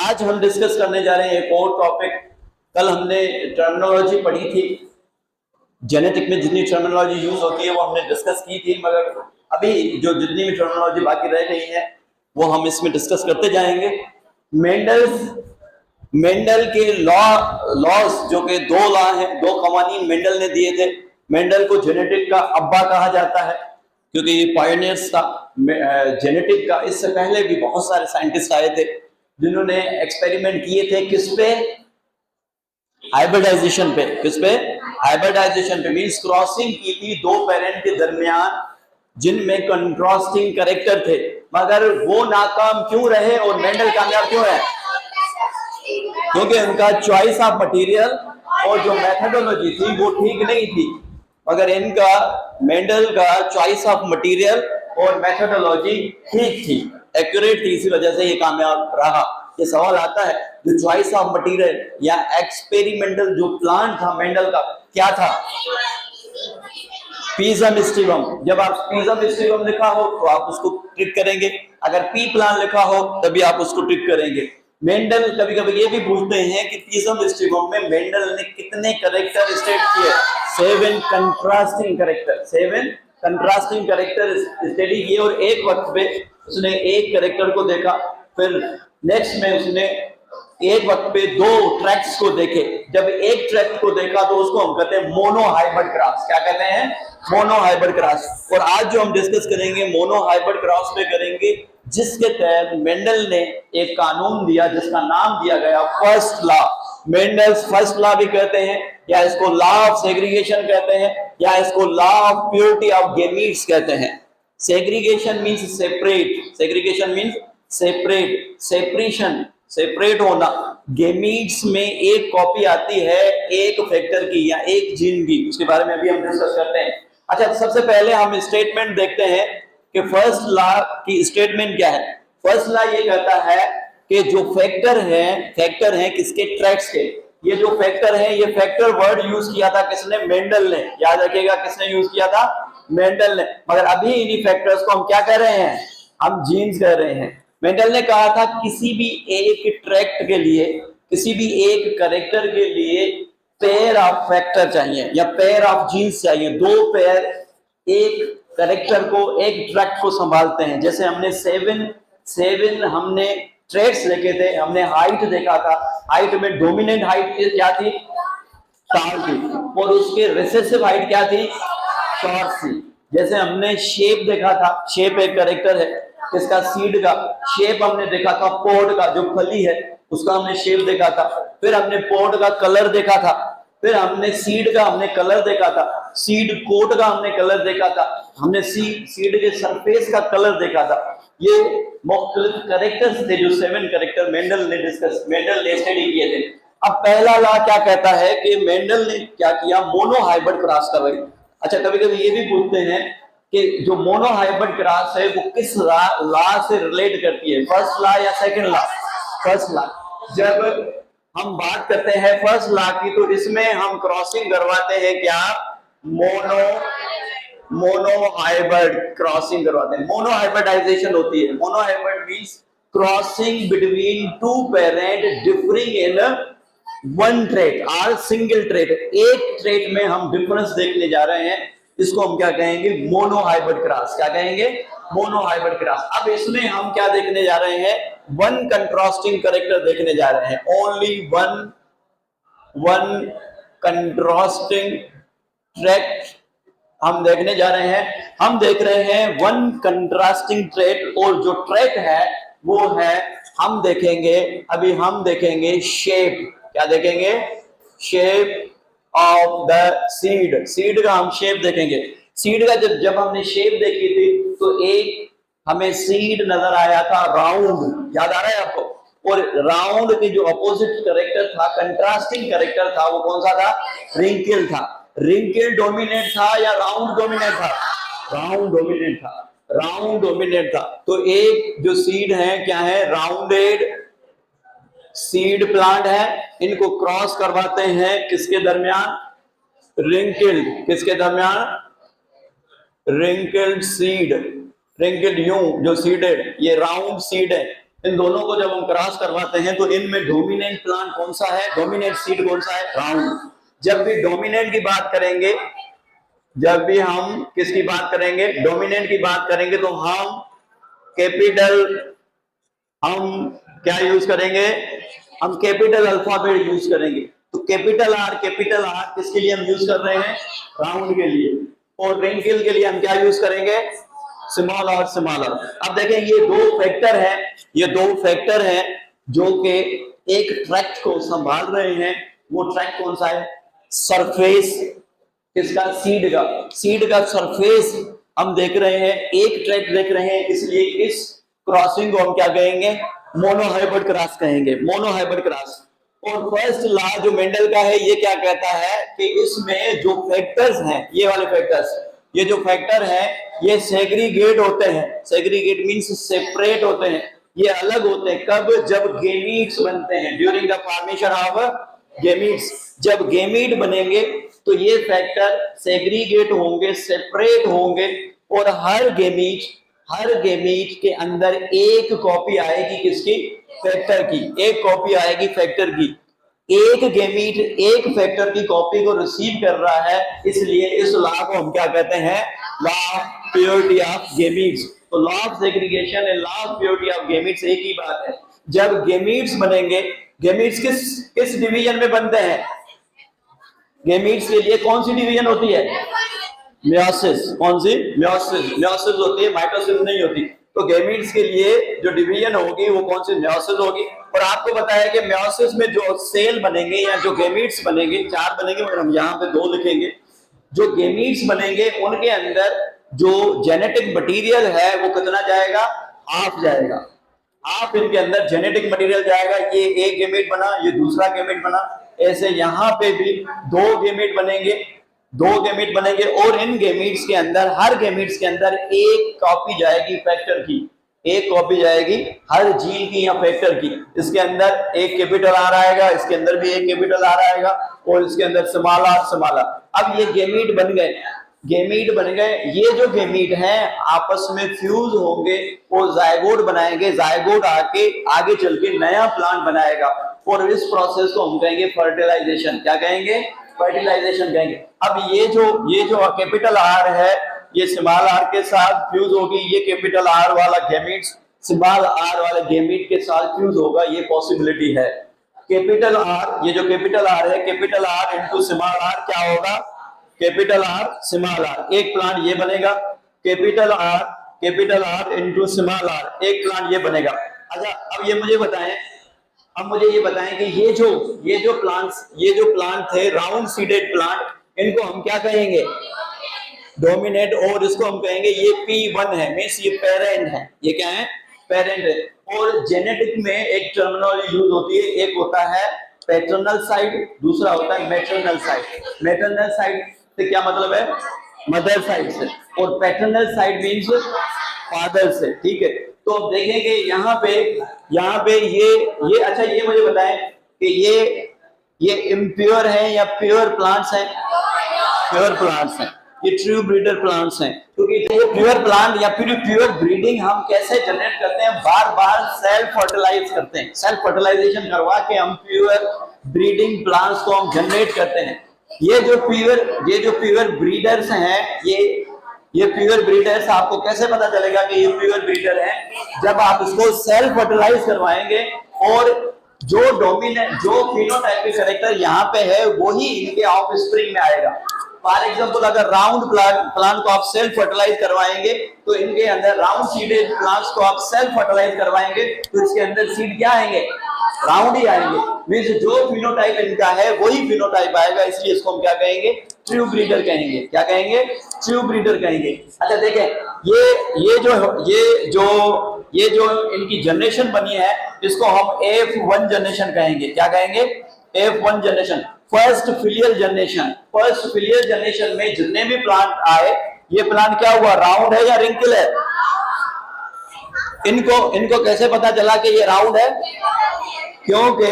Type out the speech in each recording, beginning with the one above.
आज हम डिस्कस करने जा रहे हैं एक और टॉपिक। कल हमने टर्मिनोलॉजी पढ़ी थी, जेनेटिक में जितनी टर्मिनोलॉजी यूज होती है वो हमने डिस्कस की थी, मगर अभी जो जितनी भी टर्मिनोलॉजी बाकी रह गई है वो हम इसमें डिस्कस करते जाएंगे। मेंडल के लॉज जो कि दो लॉ हैं, दो कवानीन मेंडल ने दिए थे। मेंडल को जेनेटिक का अब्बा कहा जाता है क्योंकि ये पायनियर्स था जेनेटिक का। इससे पहले भी बहुत सारे साइंटिस्ट आए थे जिन्होंने एक्सपेरिमेंट किए थे किस पे, हाइब्रिडाइजेशन पे। किस पे? हाइब्रिडाइजेशन पे, मींस क्रॉसिंग की थी दो पेरेंट के दरमियान जिनमें कंट्रास्टिंग कैरेक्टर थे, मगर वो नाकाम क्यों रहे और मेंडल कामयाब क्यों है? क्योंकि उनका चॉइस ऑफ मटेरियल और जो मेथोडोलॉजी थी वो ठीक नहीं थी। मगर इनका मेंडल का चॉइस ऑफ मटेरियल और मेथोडोलॉजी ठीक थी, एक्यूरेट थी, इसी वजह से ये कामयाब रहा। ये सवाल आता है जो चॉइस ऑफ मटेरियल या एक्सपेरिमेंटल जो प्लान था मेंडल का, क्या था? पीजम स्टिवम। जब आप पीजम स्टिवम लिखा हो तो आप उसको ट्रिक करेंगे, अगर पी प्लान लिखा हो तभी आप उसको ट्रिक करेंगे। मेंडल कभी कभी ये भी पूछते हैं कि पीजम स्टिवम में मेंडल ने कितने कैरेक्टर स्टेट किए? 7 contrasting character, 7 contrasting character study किए। और एक वक्त पे उसने एक कैरेक्टर को देखा, फिर नेक्स्ट में उसने एक वक्त पे दो ट्रैक्ट्स को देखे। जब एक ट्रैक्ट को देखा तो उसको हम कहते हैं मोनो हाइब्रिड क्रॉस। क्या कहते हैं? Mono hybrid cross. और आज जो हम डिस्कस करेंगे मोनो हाइब्रिड क्रॉस पे करेंगे, जिसके तहत मेंडल ने एक कानून दिया जिसका नाम दिया गया first law. Mendel's first law भी कहते हैं, या इसको लॉ ऑफ सेग्रीगेशन कहते हैं, या इसको law of purity of gametes कहते हैं। Segregation means separate, segregation means separate, separation, separate होना। गेमीट्स में एक कॉपी आती है एक फैक्टर की या एक जीन की, उसके बारे में अभी हम डिस्कस करते हैं। अच्छा, सबसे पहले हम स्टेटमेंट देखते हैं कि फर्स्ट लॉ की स्टेटमेंट क्या है। फर्स्ट लॉ ये कहता है कि जो फैक्टर है किसके? ट्रैक्ट्स के। ये जो फैक्टर है, ये फैक्टर वर्ड यूज किया था किसने? मेंडल ने। याद रखिएगा किसने यूज किया था? मेंडल ने। मगर अभी इन्हीं फैक्टर्स को हम क्या कह रहे हैं? हम जीन्स कह रहे हैं। मेंडल ने कहा था किसी भी एक ट्रैक्ट के लिए, किसी भी एक कैरेक्टर के लिए पेयर ऑफ फैक्टर चाहिए या पेयर ऑफ जीन्स चाहिए। दो पेयर एक कैरेक्टर को, एक ट्रैक्ट को संभालते हैं। जैसे हमने सेवन हमने ट्रेट्स देखे थे, हमने हाइट देखा था। हाइट में डोमिनेंट हाइट क्या थी? टॉल थी। और उसके रिसेसिव हाइट क्या थी? शॉर्ट थी। जैसे हमने शेप देखा था, शेप एक कैरेक्टर है इसका, सीड का शेप हमने देखा था, पोड का जो फली है उसका हमने शेप देखा था। फिर हमने पोड का कलर देखा था, फिर हमने सीड का हमने कलर देखा था, सीड कोट का हमने कलर देखा था, हमने सीड के सरफेस का कलर देखा था। ये मुख्तलिफ कैरेक्टर्स थे जो 7 कैरेक्टर मेंडल ने स्टडी किए थे। अब पहला लॉ क्या कहता है कि मेंडल ने क्या किया? मोनो हाइब्रिड क्रॉस कर रही। अच्छा, कभी कभी ये भी पूछते हैं कि जो मोनो हाइब्रिड क्रॉस है वो किस लॉ से रिलेट करती है, फर्स्ट लॉ या सेकंड लॉ? First law. जब हम बात करते हैं फर्स्ट लॉ की तो इसमें हम क्रॉसिंग करवाते हैं क्या? मोनो हाइब्रिड क्रॉसिंग करवाते हैं। मोनो हाइब्रिडाइजेशन होती है। Mono hybrid means crossing between two parent differing in one trait और सिंगल ट्रेट। एक ट्रेट में हम डिफरेंस देखने जा रहे हैं, इसको हम क्या कहेंगे? Mono hybrid cross. क्या कहेंगे? Mono hybrid cross. अब इसमें हम क्या देखने जा रहे हैं? वन कंट्रास्टिंग कैरेक्टर देखने जा रहे हैं। ओनली वन कंट्रास्टिंग ट्रेट हम देखने जा रहे हैं। हम देख रहे हैं वन कंट्रास्टिंग ट्रेट, और जो ट्रेट है वो है, हम देखेंगे अभी, हम देखेंगे शेप। क्या देखेंगे? Shape of the seed. Seed का हम शेप देखेंगे। सीड का जब हमने शेप देखी थी तो एक हमें सीड नजर आया था राउंड, याद आ रहा है आपको? और राउंड के जो अपोजिट कैरेक्टर था, कंट्रास्टिंग कैरेक्टर था, वो कौन सा था? रिंकल था। रिंकल डोमिनेट था या राउंड डोमिनेट था? राउंड डोमिनेट था। राउंड डोमिनेट था। तो एक जो सीड है क्या है? राउंडेड सीड प्लांट है। इनको क्रॉस करवाते हैं किसके दरमियान? रिंकल्ड। किसके दरमियान? Wrinkled seed. रिंकल्ड यूं जो सीडेड, ये राउंड सीड है, इन दोनों को जब हम क्रॉस करवाते हैं तो इनमें डोमिनेंट प्लांट कौन सा है, डोमिनेंट सीड कौन सा है, राउंड। जब भी डोमिनेंट की बात करेंगे, जब भी हम किसकी बात करेंगे, डोमिनेंट की बात करेंगे, तो हम कैपिटल, हम क्या यूज करेंगे, हम कैपिटल अल्फाबेट यूज करेंगे। तो कैपिटल आर किसके लिए हम यूज कर रहे हैं, राउंड के लिए। और रिंकल के लिए हम क्या यूज करेंगे, स्मॉल आर, स्मॉल आर। अब देखें ये दो फैक्टर है, ये दो फैक्टर है जो कि एक ट्रैक्ट को संभाल रहे हैं। वो ट्रैक्ट कौन सा है, सरफेस किसका, सीड का सरफेस हम देख रहे हैं, एक ट्रैक्ट देख रहे हैं, इसलिए इस क्रॉसिंग को हम क्या कहेंगे, मोनोहाइब्रिड क्रॉस कहेंगे, मोनोहाइब्रिड क्रॉस। और फर्स्ट लॉ जो मेंडल का है ये क्या कहता है कि इसमें जो फैक्टर्स हैं, ये वाले फैक्टर्स, ये जो फैक्टर है ये सेग्रीगेट होते हैं। सेग्रीगेट मींस सेपरेट होते हैं, ये अलग होते हैं। कब, जब गेमीट्स बनते हैं, during the formation of gametes. जब गेमीट बनेंगे तो ये फैक्टर सेग्रीगेट होंगे, सेपरेट होंगे, और हर गेमीट के अंदर एक कॉपी आएगी किसकी, फैक्टर की, एक कॉपी आएगी फैक्टर की। एक गेमीट एक फैक्टर की कॉपी को रिसीव कर रहा है, इसलिए इस लॉ को हम क्या कहते हैं, law of purity of gametes. तो law of segregation and law of purity of gametes एक ही बात है। जब गेमीट्स बनेंगे, गेमीट्स किस डिवीजन में बनते हैं, गेमीट्स के लिए कौन सी डिवीजन होती है, मियोसिस। कौन सी, मियोसिस होती है, माइटोसिस नहीं होती। तो गेमीट्स के लिए जो डिवीजन होगी वो कौन सी, मियोसिस होगी। और आपको बताया कि मियोसिस में जो सेल बनेंगे या जो गेमीट्स बनेंगे, 4 बनेंगे मगर हम यहाँ पे 2 लिखेंगे। जो गेमीट्स बनेंगे उनके अंदर जो जेनेटिक मटेरियल है वो कितना जाएगा, हाफ जाएगा। हाफ इनके अंदर जेनेटिक मटेरियल जाएगा। ये एक गेमीट बना, ये दूसरा गेमीट बना, ऐसे यहाँ पे भी 2 गेमीट बनेंगे और इन गेमीट्स के अंदर, हर गेमीट्स के अंदर एक कॉपी जाएगी फैक्टर की, एक कॉपी जाएगी हर जीन की या फैक्टर की। इसके अंदर एक कैपिटल आर आएगा, इसके अंदर भी एक कैपिटल आर आएगा, और इसके अंदर स्मॉल आर। अब ये गेमीट बन गए, ये जो गेमीट हैं आपस में फ्यूज होंगे और जायगोट बनाएंगे। जायगोट आगे चल के नया प्लांट बनाएगा, और इस प्रोसेस को हम कहेंगे फर्टिलाइजेशन। क्या कहेंगे, फर्टिलाइजेशन कहेंगे। अब ये जो कैपिटल आर है ये स्मॉल आर के साथ फ्यूज होगी, ये कैपिटल आर वाला गेमीट स्मॉल आर वाले गेमीट के साथ फ्यूज होगा, ये पॉसिबिलिटी है। कैपिटल आर, ये जो कैपिटल आर है, capital R into small R क्या होगा, कैपिटल आर स्मॉल आर, एक प्लांट ये बनेगा। Capital R into small R, एक प्लांट ये बनेगा। अच्छा अब मुझे ये बताएं कि ये जो प्लांट थे राउंड सीडेड प्लांट, इनको हम क्या कहेंगे, डोमिनेट, और इसको हम कहेंगे ये P1 है, मींस ये पेरेंट है। ये क्या है, पेरेंट है। और जेनेटिक में एक टर्मिनोलॉजी यूज होती है, एक होता है पैटर्नल साइड, दूसरा होता है मैटरनल साइड। मैटरनल साइड से क्या मतलब है, मदर साइड से, और पैटर्नल साइड मींस फादर से। ठीक है, तो अब देखेंगे यहाँ पे ये अच्छा ये मुझे बताएं कि ये इम्प्योर है या प्योर प्लांट्स हैं, प्योर प्लांट्स हैं, ये ट्रू ब्रीडर प्लांट्स हैं। क्योंकि ये प्योर प्लांट या फिर प्योर ब्रीडिंग हम कैसे जनरेट करते हैं, बार सेल्फ फर्टिलाइज करते हैं, सेल्फ फर्टिलाइजेशन करवा के हम प्योर ब्रीडिंग प्लांट्स को हम जनरेट करते हैं। ये जो प्योर ब्रीडर्स हैं, ये प्योर ब्रीडर्स, आपको कैसे पता चलेगा कि ये प्योर ब्रीडर है, जब आप इसको सेल्फ फर्टिलाइज करवाएंगे और जो फिनोटाइपिक कैरेक्टर यहाँ पे है वही इनके ऑफस्प्रिंग में आएगा। फॉर एग्जांपल अगर राउंड प्लांट को आप सेल्फ फर्टिलाइज करवाएंगे तो इनके अंदर, राउंड सीडेड प्लांट्स को आप सेल्फ फर्टिलाइज करवाएंगे तो इसके अंदर सीड क्या आएंगे, राउंड ही आएंगे। मींस जो फिनोटाइप इनका है वही फिनोटाइप आएगा, इसलिए इसको हम क्या कहेंगे, ट्रू ब्रीडर कहेंगे। क्या कहेंगे, ट्रू ब्रीडर कहेंगे। अच्छा देखें, ये जो इनकी जनरेशन बनी है इसको हम F1 जनरेशन कहेंगे। क्या कहेंगे, F1 generation, first filial generation. First filial generation में जितने भी प्लांट आए, ये प्लांट क्या हुआ, राउंड है या रिंकल है, इनको कैसे पता चला कि ये राउंड है, क्योंकि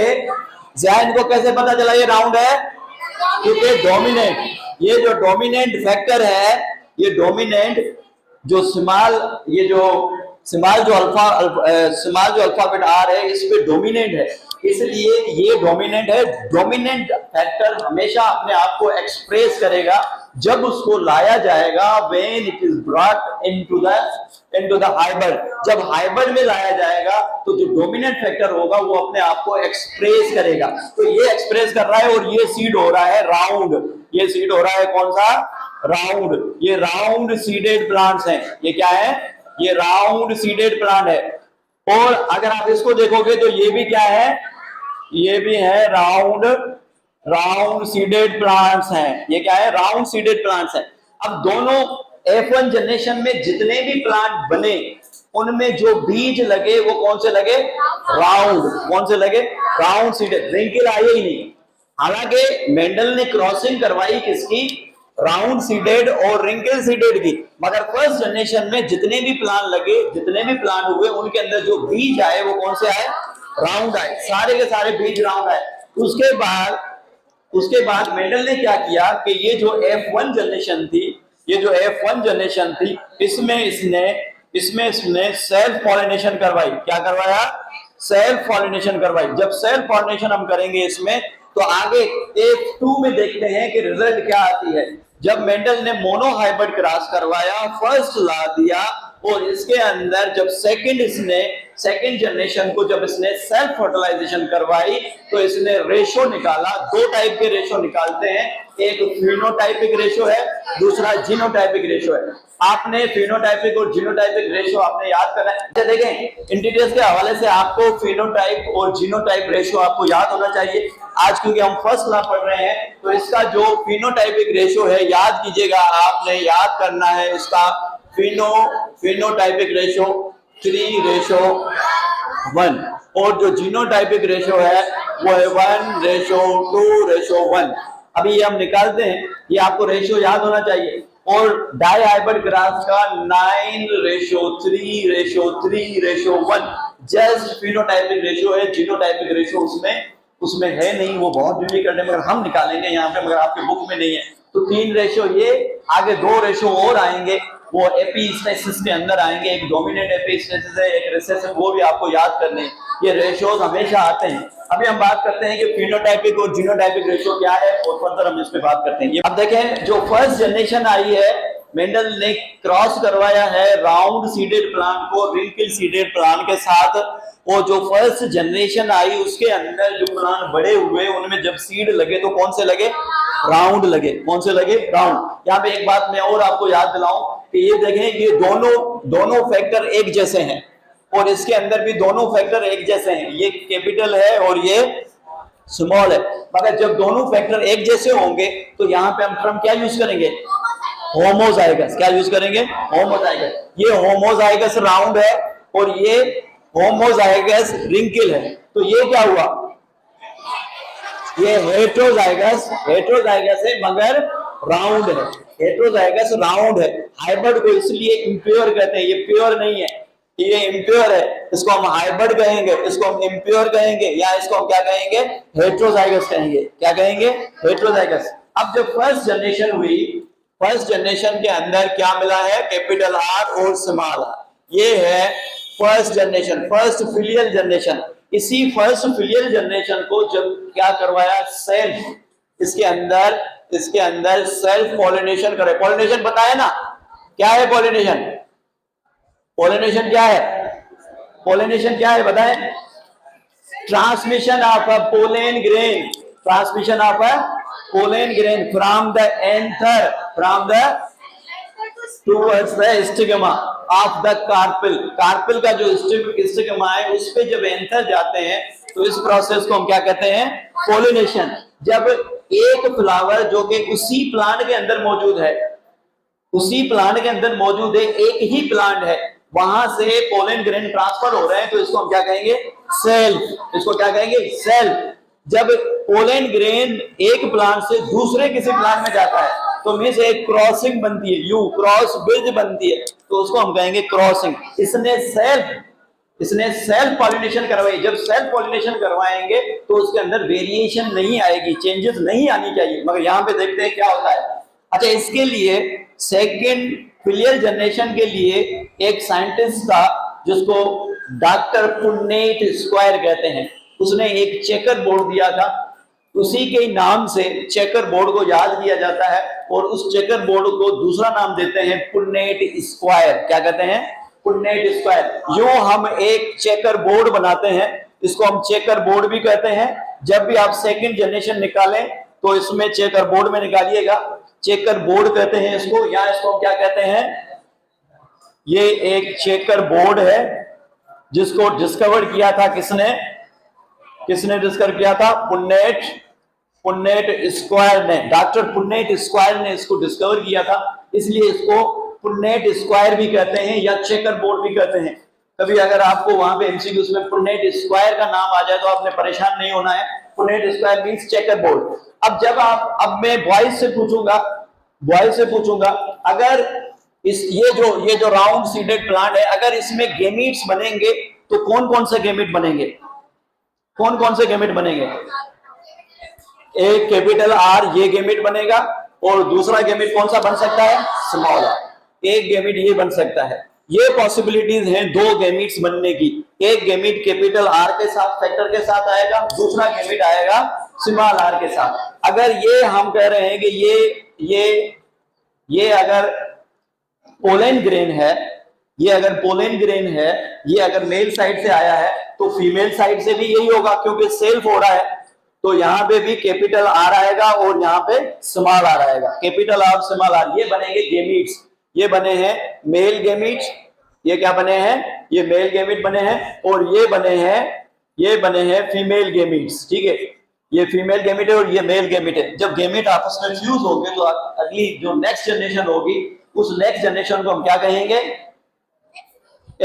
इनको कैसे पता चला ये राउंड है, क्योंकि डोमिनेंट, ये जो डोमिनेंट फैक्टर है, ये डोमिनेंट जो स्मॉल, ये जो स्मॉल जो अल्फाबेट आर है इस पे डोमिनेंट है, इसलिए ये डोमिनेंट है। डोमिनेंट फैक्टर हमेशा अपने आप को एक्सप्रेस करेगा जब उसको लाया जाएगा when it is brought into the hybrid. जब हाइब्रिड में लाया जाएगा तो जो डोमिनेंट फैक्टर होगा वो अपने आप को एक्सप्रेस करेगा। तो ये एक्सप्रेस कर रहा है और ये सीड हो रहा है राउंड। ये सीड हो रहा है कौन सा? राउंड। ये राउंड सीडेड प्लांट्स हैं। ये क्या है? ये राउंड सीडेड प्लांट है। और अगर आप इसको देखोगे तो ये भी क्या है? ये भी है राउंड सीडेड प्लांट्स हैं। ये क्या है? राउंड सीडेड प्लांट्स हैं। अब दोनों F1 जनरेशन में जितने भी प्लांट बने उनमें जो बीज लगे वो कौन से लगे? राउंड। कौन से लगे? Round seeded. रिंकल आए ही नहीं। हालांकि मेंडल ने क्रॉसिंग करवाई किसकी? राउंड सीडेड और रिंकल सीडेड की, मगर फर्स्ट जनरेशन में जितने भी प्लांट लगे, जितने भी प्लांट हुए, उनके अंदर जो बीज आए वो कौन से आए? राउंड आए। सारे के सारे बीज राउंड आए। उसके बाद मेंडल ने क्या किया कि ये जो F1 जनरेशन थी, ये जो F1 जनरेशन थी, इसमें इसने सेल्फ पॉलिनेशन करवाई। क्या करवाया? सेल्फ पॉलिनेशन करवाई। जब सेल्फ पॉलिनेशन हम करेंगे इसमें, तो आगे F2 में देखते हैं कि रिजल्ट क्या आती है। जब मेंडल ने मोनोहाइब्रिड क्रॉस करवाया, फर्स्ट ला दिया, और इसके अंदर जब सेकंड जनरेशन को जब इसने सेल्फ फर्टिलाइजेशन करवाई तो इसने रेशो निकाला। दो टाइप के रेशो निकालते हैं, एक फिनोटाइपिक रेशो है, दूसरा जीनोटाइपिक रेशो है। आपने फिनोटाइपिक और जीनोटाइपिक रेशो आपने याद करना है। देखें, इंटीरियर्स के हवाले से आपको फिनोटाइप और जीनोटाइप रेशो आपको याद होना चाहिए। आज क्योंकि हम फर्स्ट क्लास पढ़ रहे हैं तो इसका जो फिनोटाइपिक रेशो है याद कीजिएगा, आपने याद करना है इसका फिनोटाइपिक रेशो 3:1, और जो जीनोटाइपिक रेशो है वो है 1:2:1। अभी ये हम निकालते हैं, ये आपको रेशो याद होना चाहिए। और डाइहाइब्रिड ग्रास का 9:3:1 जस्ट फिनोटाइपिक रेशो है। जीनोटाइपिक रेशो उसमें है नहीं, वो बहुत ड्यूटी करने में हम निकालेंगे यहाँ पे, मगर आपके बुक में नहीं है। तो 3 रेशो ये, आगे 2 रेशो और आएंगे, वो एपिस्टेसिस के अंदर आएंगे। एक डोमिनेंट एपिस्टेसिस है, एक रिसेसिव, वो भी आपको याद करने हैं। ये रेशोज हमेशा आते हैं। अभी हम बात करते हैं कि फिनोटाइपिक और जीनोटाइपिक रेशो क्या है, और फर्दर हम इस पे बात करते हैं। अब देखें, जो फर्स्ट जनरेशन आई है, मेंडल ने क्रॉस करवाया है राउंड सीडेड प्लांट को रिंकल सीडेड प्लांट के साथ। और जो फर्स्ट जनरेशन आई उसके अंदर जो प्लांट बड़े हुए उनमें जब सीड लगे तो कौन से लगे? राउंड लगे। कौन से लगे? राउंड। यहाँ पे एक बात मैं और आपको याद दिलाऊं कि ये देखें, ये दोनों फैक्टर एक जैसे हैं, और इसके अंदर भी दोनों फैक्टर एक जैसे हैं। ये कैपिटल है और ये स्मॉल है, मगर जब दोनों फैक्टर एक जैसे होंगे तो यहाँ पे हम टर्म क्या यूज करेंगे? होमोजाइगस। क्या यूज करेंगे? होमोजाइगस। ये होमोजाइगस राउंड है और ये होमोजाइगस रिंकल है। तो ये क्या हुआ? ये हेटेरोजाइगस है मगर राउंड है। हेटेरोजाइगस राउंड है। हाइब्रिड को इसलिए इम्प्योर कहते हैं, ये प्योर नहीं है, ये इम्प्योर है। इसको हम हाइब्रिड कहेंगे, इसको हम इम्प्योर कहेंगे, या इसको हम क्या कहेंगे? हेटेरोजाइगस कहेंगे। क्या कहेंगे? हेटेरोजाइगस। अब जब फर्स्ट जनरेशन हुई, फर्स्ट जनरेशन के अंदर क्या मिला है? कैपिटल आर और स्मॉल आर। ये है first generation, first filial generation. इसी फर्स्ट फिलियल जनरेशन को जब क्या करवाया? सेल्फ, इसके अंदर सेल्फ पॉलिनेशन करे। पॉलिनेशन बताया ना, क्या है पॉलिनेशन? पॉलिनेशन क्या है? पॉलिनेशन क्या है बताएं? Transmission of a pollen grain, transmission of a pollen grain from the anther, from the towards the stigma of the carpel. Carpel का जो स्टिग्मा है उस पे जब एंथर जाते हैं तो इस प्रोसेस को हम क्या कहते हैं? पोलिनेशन। जब एक फ्लावर जो कि उसी प्लांट के अंदर मौजूद है, उसी प्लांट के अंदर मौजूद है, एक ही प्लांट है, वहां से पोलन ग्रेन ट्रांसफर हो रहे हैं, तो इसको हम क्या कहेंगे? सेल्फ। इसको क्या कहेंगे? सेल्फ। जब पोलन ग्रेन एक प्लांट से दूसरे किसी प्लांट में जाता है तो मींस एक क्रॉसिंग बनती है, यू क्रॉस ब्रिज बनती है, तो उसको हम कहेंगे क्रॉसिंग। इसने सेल्फ पॉलिनेशन करवाई। जब सेल्फ पॉलिनेशन करवाएंगे तो उसके अंदर वेरिएशन नहीं आएगी, चेंजेस नहीं आनी चाहिए, मगर यहाँ पे देखते हैं क्या होता है। अच्छा, इसके लिए सेकेंड फिलियल जनरेशन के लिए एक साइंटिस्ट था जिसको डॉक्टर पुन्नेट स्क्वायर कहते हैं, उसने एक चेकर बोर्ड दिया था। उसी के नाम से चेकर बोर्ड को याद किया जाता है और उस चेकर बोर्ड को दूसरा नाम देते हैं पुन्नेट स्क्वायर। क्या कहते हैं? पुन्नेट स्क्वायर। यूं हम एक चेकर बोर्ड बनाते हैं, इसको हम चेकर बोर्ड भी कहते हैं। जब भी आप सेकंड जनरेशन निकालें तो इसमें चेकर बोर्ड में निकालिएगा, चेकर बोर्ड कहते हैं इसको, या इसको क्या कहते हैं? ये एक चेकर बोर्ड है जिसको डिस्कवर किया था किसने? किसने डिस्कवर किया था? पुन्नेट स्क्वायर ने, डॉक्टर पुन्नेट स्क्वायर ने इसको डिस्कवर किया था, इसलिए इसको पुन्नेट स्क्वायर भी कहते हैं या चेकर बोर्ड भी कहते हैं। कभी अगर आपको वहां पे एमसीक्यूज में पुन्नेट स्क्वायर का नाम आ जाए तो आपने परेशान नहीं होना है। पुन्नेट स्क्वायर मींस चेकर बोर्ड। अब मैं बॉयज से पूछूंगा अगर ये जो राउंड सीडेड प्लांट है, अगर इसमें गेमीट्स बनेंगे तो कौन कौन से गेमीट बनेंगे? कौन कौन से गेमीट बनेंगे? एक कैपिटल आर ये गेमीट बनेगा, और दूसरा गेमीट कौन सा बन सकता है? Small R. एक गेमीट ये बन सकता है। ये पॉसिबिलिटीज हैं दो गेमीट्स बनने की। एक गेमीट कैपिटल आर के साथ, फैक्टर के साथ आएगा, दूसरा गेमीट आएगा स्मॉल आर के साथ। अगर ये हम कह रहे हैं कि ये अगर पोलन ग्रेन है, ये अगर मेल साइड से आया है तो फीमेल साइड से भी यही होगा, क्योंकि सेल्फ हो रहा है। तो यहाँ पे भी कैपिटल आर आएगा और यहाँ पे स्मॉल आर आएगा। कैपिटल आर, स्मॉल आर, ये बनेंगे गेमीट्स। ये बने हैं मेल गेमीट्स। ये क्या बने हैं? ये मेल गेमीट बने हैं। और ये बने हैं फीमेल गेमीट्स। ठीक है, ये फीमेल गेमीट है और ये मेल गेमीट है। जब गेमीट आपस में फ्यूज होंगे तो अगली जो नेक्स्ट जनरेशन होगी, उस नेक्स्ट जनरेशन को हम क्या कहेंगे?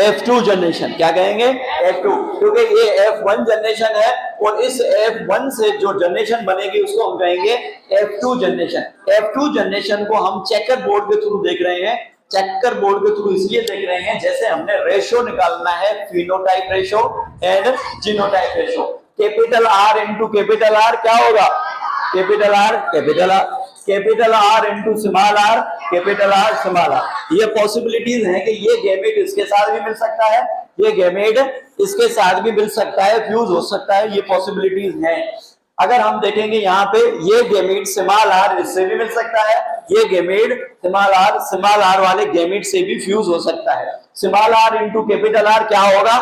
F2 generation. क्या कहेंगे? F2, क्योंकि ये F1 जनरेशन है और इस F1 से जो जनरेशन बनेगी उसको हम कहेंगे F2 जनरेशन। F2 जनरेशन को हम चेकर बोर्ड के थ्रू देख रहे हैं। चेकर बोर्ड के थ्रू इसलिए देख रहे हैं, जैसे हमने रेशो निकालना है, phenotype ratio and genotype ratio. Capital R into capital R क्या होगा? Capital R capital R, capital R into small R, capital R small R. ये पॉसिबिलिटीज हैं कि ये गेमेट इसके साथ भी मिल सकता है, ये गेमेट इसके साथ भी मिल सकता है, फ्यूज हो सकता है, ये पॉसिबिलिटीज हैं। अगर हम देखेंगे यहाँ पे ये गेमेट स्मॉल आर इससे भी मिल सकता है, ये गेमेट स्मॉल आर वाले गेमेट से भी फ्यूज हो सकता है। Small R into capital R क्या होगा?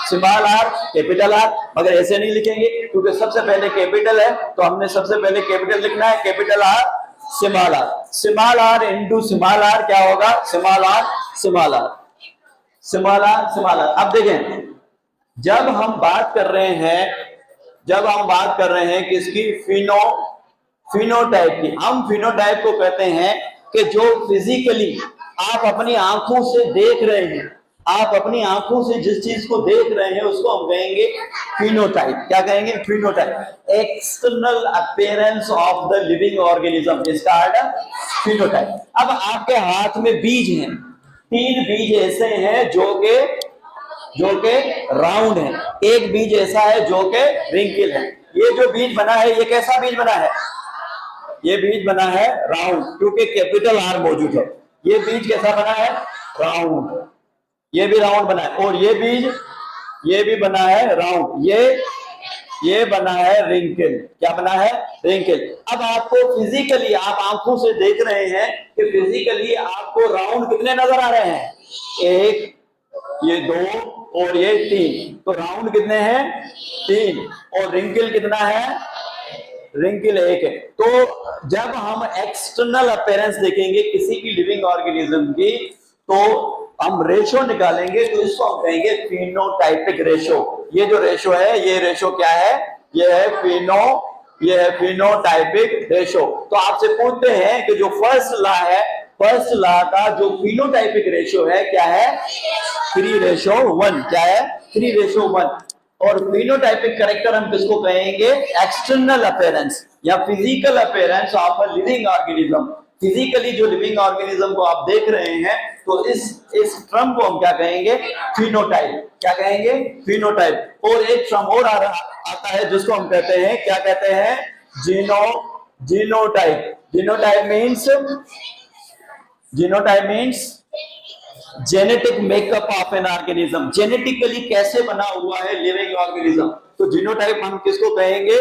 Small R capital R. मगर ऐसे नहीं लिखेंगे क्योंकि सबसे पहले कैपिटल है, तो हमने सबसे पहले कैपिटल लिखना है, capital R small R. Small R into small R क्या होगा? Small R small R, small R small R. अब देखें, जब हम बात कर रहे हैं किसकी? फिनोटाइप की। हम फिनोटाइप को कहते हैं कि जो फिजिकली आप अपनी आंखों से देख रहे हैं, आप अपनी आंखों से जिस चीज को देख रहे हैं उसको हम कहेंगे फिनोटाइप। क्या कहेंगे? Phenotype. External appearance of the living organism is called phenotype. अब आपके हाथ में बीज हैं, 3 बीज ऐसे हैं जो के राउंड है, एक बीज ऐसा है जो के रिंकल है। ये जो बीज बना है ये कैसा बीज बना है? ये बीज बना है राउंड, क्योंकि कैपिटल आर मौजूद है। ये बीज कैसा बना है? राउंड। ये भी राउंड बना है, और ये बीज ये भी बना है राउंड, ये बना है रिंकल। क्या बना है? रिंकल। अब आपको फिजिकली, आप आंखों से देख रहे हैं कि फिजिकली आपको राउंड कितने नजर आ रहे हैं? 1, ये 2 और ये 3। तो राउंड कितने हैं? 3। और रिंकल कितना है? रिंकल 1 है। तो जब हम एक्सटर्नल अपीयरेंस देखेंगे किसी की लिविंग ऑर्गेनिज्म की, तो हम रेशो निकालेंगे, तो इसको हम कहेंगे फिनोटाइपिक रेशो। ये जो रेशो है, ये रेशो क्या है? ये है फिनोटाइपिक रेशो। तो आपसे पूछते हैं कि जो फर्स्ट लॉ है, फर्स्ट लॉ का जो फिनोटाइपिक रेशो है क्या है? 3:1। क्या है? 3:1। और फिनोटाइपिक कैरेक्टर हम किसको कहेंगे? एक्सटर्नल अपीयरेंस या physical appearance of a living organism. Physically जो लिविंग ऑर्गेनिज्म को आप देख रहे हैं, तो इस टर्म को हम क्या कहेंगे? फिनोटाइप। क्या कहेंगे? फिनोटाइप। और एक टर्म और आता है जिसको हम कहते हैं, क्या कहते हैं? Genotype. Genotype means genetic makeup of an organism, genetically कैसे बना हुआ है लिविंग ऑर्गेनिज्म। तो जीनोटाइप हम किसको कहेंगे?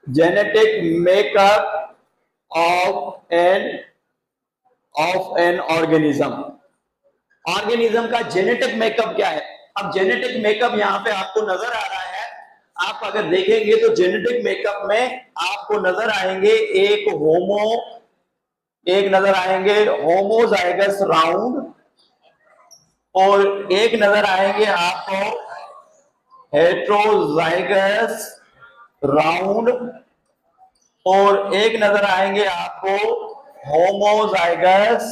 Genetic makeup of an organism. Organism का जेनेटिक मेकअप क्या है? अब जेनेटिक मेकअप यहां पे आपको नजर आ रहा है। आप अगर देखेंगे तो जेनेटिक मेकअप में आपको नजर आएंगे एक नजर आएंगे होमोजाइगस राउंड, और एक नजर आएंगे आपको हेट्रोजाइगस राउंड, और एक नजर आएंगे आपको homozygous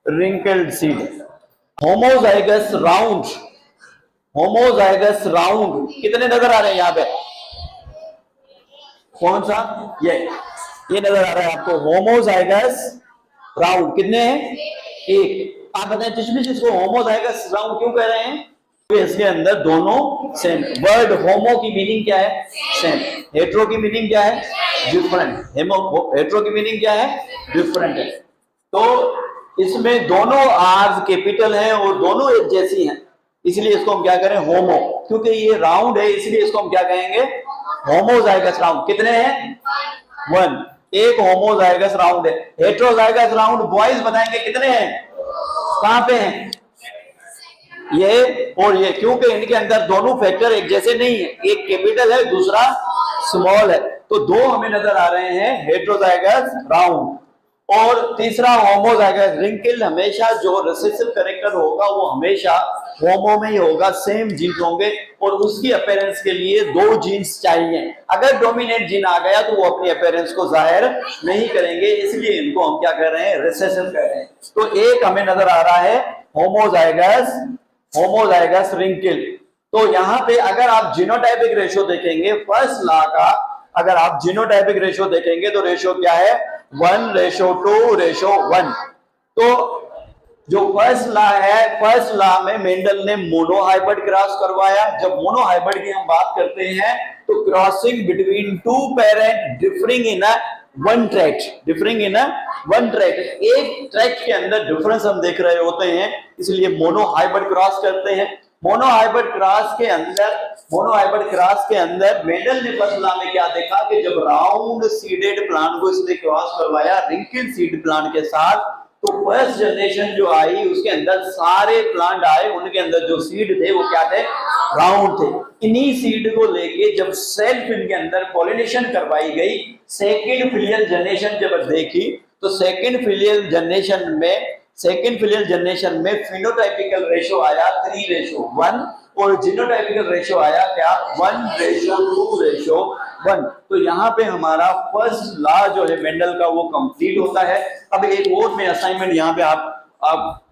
wrinkled seed. Homozygous round कितने नजर आ रहे हैं यहां पे? कौन सा? ये नजर आ रहा है आपको होमोजाइगस राउंड। कितने हैं? एक। आप बताएं जिसमें जिसको होमोजाइगस राउंड क्यों कह रहे हैं? तो इसके अंदर दोनों सेम। वर्ड होमो की मीनिंग क्या है? सेम। हेट्रो की मीनिंग क्या है? डिफरेंट। हेट्रो की मीनिंग क्या है? डिफरेंट है। तो इसमें दोनों आर्स कैपिटल हैं और दोनों एक जैसी हैं, इसलिए इसको हम क्या करें? होमो। क्योंकि ये राउंड है इसलिए इसको हम क्या कहेंगे? Homozygous round. कितने हैं? 1। एक होमोजाइगस राउंड है। हेट्रोजाइगस राउंड बॉयज बताएंगे कितने हैं? कहां पे हैं? ये और ये, क्योंकि इनके अंदर दोनों फैक्टर एक जैसे नहीं है, एक कैपिटल है दूसरा स्मॉल है। तो दो हमें नजर आ रहे हैं हेट्रोजाइगस राउंड, और तीसरा होमोजाइगस रिंकल। हमेशा जो रिसेसिव कैरेक्टर होगा वो हमेशा होमो में ही होगा, सेम जीन्स होंगे, और उसकी अपीयरेंस के लिए दो जीन्स चाहिए। अगर डोमिनेंट जीन आ गया तो वो अपनी अपीयरेंस को जाहिर नहीं करेंगे, इसलिए इनको हम क्या कर रहे हैं? रिसेसिव कह रहे हैं। तो एक हमें नजर आ रहा है होमोजाइगस रिंकल। तो यहां पे अगर आप जीनोटाइपिक रेशियो देखेंगे फर्स्ट लॉ का, अगर आप जीनोटाइपिक रेशियो देखेंगे तो रेशियो क्या है? 1:2:1। तो जो फर्स्ट लॉ है, फर्स्ट लॉ में मेंडल ने मोनोहाइब्रिड क्रॉस करवाया। जब मोनोहाइब्रिड की हम बात करते हैं तो crossing between two parent differing in one tract, एक ट्रैक्ट के अंदर डिफरेंस हम देख रहे होते हैं, इसलिए मोनोहाइब्रिड क्रॉस करते हैं। मोनोहाइब्रिड क्रॉस के अंदर मेंडल ने फर्स्ट लॉ में क्या देखा कि जब राउंड सीडेड प्लांट को इसने क्रॉस करवाया रिंकल सीड प्लांट के साथ, तो फर्स्ट जनरेशन जो आई उसके अंदर सारे प्लांट आए, उनके अंदर जो सीड थे वो क्या थे? राउंड थे। इन्हीं सीड को लेके जब सेल्फ इनके अंदर पॉलिनेशन करवाई गई, सेकेंड फिलियल जनरेशन जब देखी, तो सेकेंड फिलियल जनरेशन में फिनोटाइपिकल रेशियो आया 3:1 और जीनोटाइपिकल रेशियो आया क्या? 1:2:1। तो यहाँ पे हमारा फर्स्ट लॉ जो है मेंडल का वो कंप्लीट होता है। अब एक और मैं असाइनमेंट यहाँ पे आप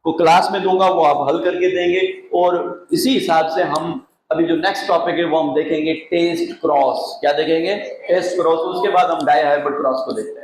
को क्लास में दूंगा, वो आप हल करके देंगे, और इसी हिसाब से हम अभी जो नेक्स्ट टॉपिक है वो हम देखेंगे टेस्ट क्रॉस। क्या देखेंगे? Test cross. उसके बाद हम डाई हाइब्रिड क्रॉस को देखते हैं।